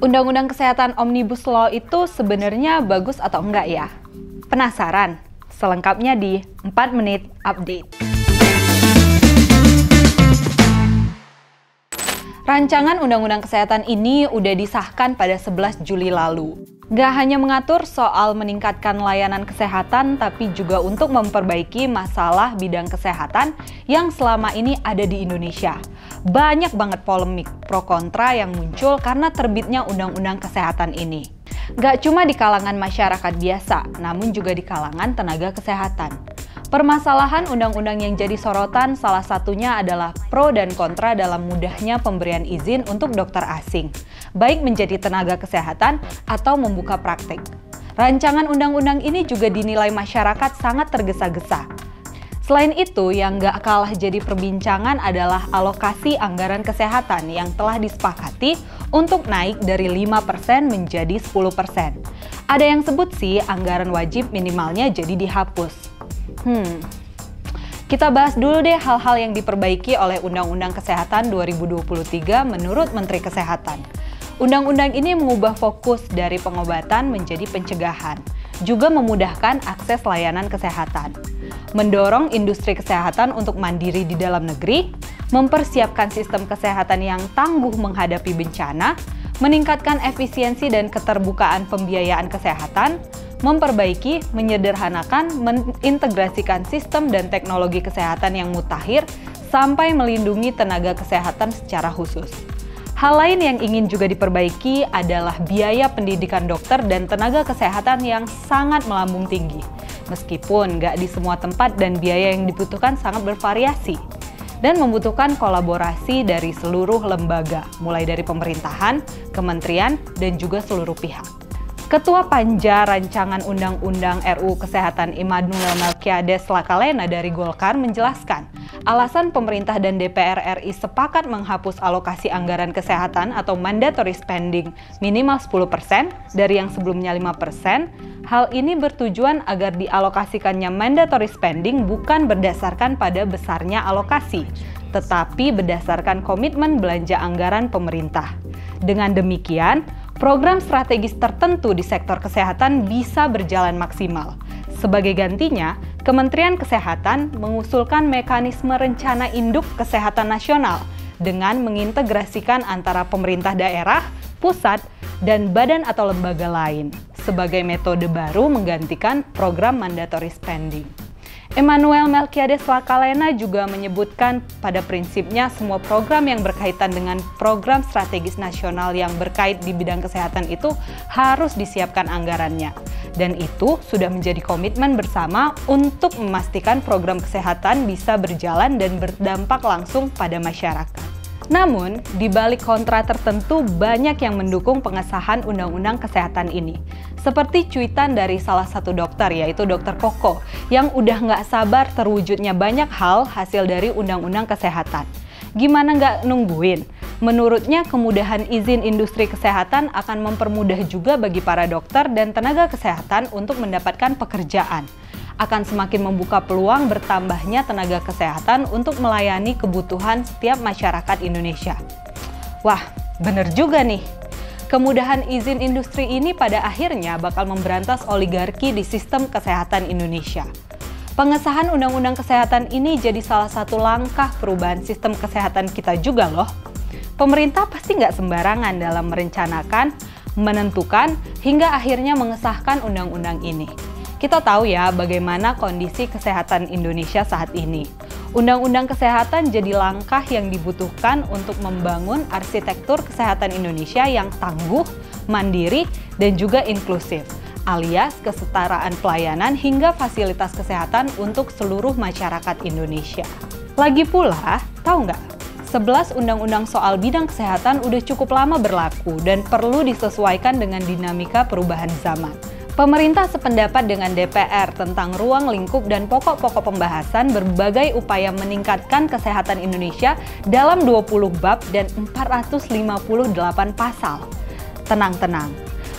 Undang-undang Kesehatan Omnibus Law itu sebenarnya bagus atau enggak ya? Penasaran? Selengkapnya di 4 Menit Update. Rancangan Undang-Undang Kesehatan ini udah disahkan pada 11 Juli lalu. Gak hanya mengatur soal meningkatkan layanan kesehatan, tapi juga untuk memperbaiki masalah bidang kesehatan yang selama ini ada di Indonesia. Banyak banget polemik pro kontra yang muncul karena terbitnya Undang-Undang Kesehatan ini. Gak cuma di kalangan masyarakat biasa, namun juga di kalangan tenaga kesehatan. Permasalahan undang-undang yang jadi sorotan salah satunya adalah pro dan kontra dalam mudahnya pemberian izin untuk dokter asing, baik menjadi tenaga kesehatan atau membuka praktik. Rancangan undang-undang ini juga dinilai masyarakat sangat tergesa-gesa. Selain itu, yang gak kalah jadi perbincangan adalah alokasi anggaran kesehatan yang telah disepakati untuk naik dari 5% menjadi 10%. Ada yang sebut sih anggaran wajib minimalnya jadi dihapus. Kita bahas dulu deh hal-hal yang diperbaiki oleh Undang-Undang Kesehatan 2023 menurut Menteri Kesehatan. Undang-undang ini mengubah fokus dari pengobatan menjadi pencegahan, juga memudahkan akses layanan kesehatan, mendorong industri kesehatan untuk mandiri di dalam negeri, mempersiapkan sistem kesehatan yang tangguh menghadapi bencana, meningkatkan efisiensi dan keterbukaan pembiayaan kesehatan, memperbaiki, menyederhanakan, mengintegrasikan sistem dan teknologi kesehatan yang mutakhir, sampai melindungi tenaga kesehatan secara khusus. Hal lain yang ingin juga diperbaiki adalah biaya pendidikan dokter dan tenaga kesehatan yang sangat melambung tinggi. Meskipun nggak di semua tempat dan biaya yang dibutuhkan sangat bervariasi. Dan membutuhkan kolaborasi dari seluruh lembaga, mulai dari pemerintahan, kementerian, dan juga seluruh pihak. Ketua Panja Rancangan Undang-Undang RUU Kesehatan Immanuel Melquiades Lakalena dari Golkar menjelaskan, alasan pemerintah dan DPR RI sepakat menghapus alokasi anggaran kesehatan atau mandatory spending minimal 10% dari yang sebelumnya 5%. Hal ini bertujuan agar dialokasikannya mandatory spending bukan berdasarkan pada besarnya alokasi, tetapi berdasarkan komitmen belanja anggaran pemerintah. Dengan demikian, program strategis tertentu di sektor kesehatan bisa berjalan maksimal. Sebagai gantinya, Kementerian Kesehatan mengusulkan mekanisme rencana induk kesehatan nasional dengan mengintegrasikan antara pemerintah daerah, pusat, dan badan atau lembaga lain sebagai metode baru menggantikan program mandatory spending. Immanuel Melquiades Lakalena juga menyebutkan pada prinsipnya semua program yang berkaitan dengan program strategis nasional yang berkait di bidang kesehatan itu harus disiapkan anggarannya. Dan itu sudah menjadi komitmen bersama untuk memastikan program kesehatan bisa berjalan dan berdampak langsung pada masyarakat. Namun, di balik kontra tertentu banyak yang mendukung pengesahan Undang-Undang Kesehatan ini. Seperti cuitan dari salah satu dokter, yaitu Dr. Koko, yang udah nggak sabar terwujudnya banyak hal hasil dari Undang-Undang Kesehatan. Gimana nggak nungguin? Menurutnya, kemudahan izin industri kesehatan akan mempermudah juga bagi para dokter dan tenaga kesehatan untuk mendapatkan pekerjaan. Akan semakin membuka peluang bertambahnya tenaga kesehatan untuk melayani kebutuhan setiap masyarakat Indonesia. Wah, bener juga nih. Kemudahan izin industri ini pada akhirnya bakal memberantas oligarki di sistem kesehatan Indonesia. Pengesahan Undang-Undang Kesehatan ini jadi salah satu langkah perubahan sistem kesehatan kita juga loh. Pemerintah pasti nggak sembarangan dalam merencanakan, menentukan, hingga akhirnya mengesahkan undang-undang ini. Kita tahu ya bagaimana kondisi kesehatan Indonesia saat ini. Undang-undang kesehatan jadi langkah yang dibutuhkan untuk membangun arsitektur kesehatan Indonesia yang tangguh, mandiri, dan juga inklusif, alias kesetaraan pelayanan hingga fasilitas kesehatan untuk seluruh masyarakat Indonesia. Lagi pula, tahu nggak? 11 undang-undang soal bidang kesehatan udah cukup lama berlaku dan perlu disesuaikan dengan dinamika perubahan zaman. Pemerintah sependapat dengan DPR tentang ruang lingkup dan pokok-pokok pembahasan berbagai upaya meningkatkan kesehatan Indonesia dalam 20 bab dan 458 pasal. Tenang-tenang,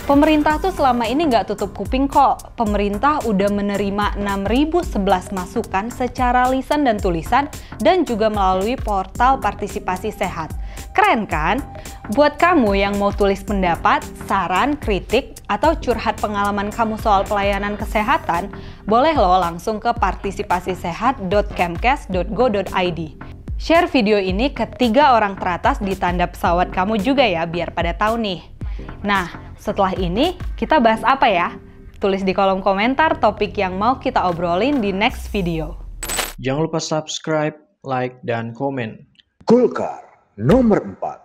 pemerintah tuh selama ini nggak tutup kuping kok. Pemerintah udah menerima 6.011 masukan secara lisan dan tulisan dan juga melalui portal partisipasi sehat. Keren kan? Buat kamu yang mau tulis pendapat, saran, kritik, atau curhat pengalaman kamu soal pelayanan kesehatan, boleh lo langsung ke partisipasisehat.kemkes.go.id. Share video ini ke 3 orang teratas di tanda pesawat kamu juga ya, biar pada tahu nih. Nah, setelah ini kita bahas apa ya? Tulis di kolom komentar topik yang mau kita obrolin di next video. Jangan lupa subscribe, like, dan komen. Golkar nomor 4.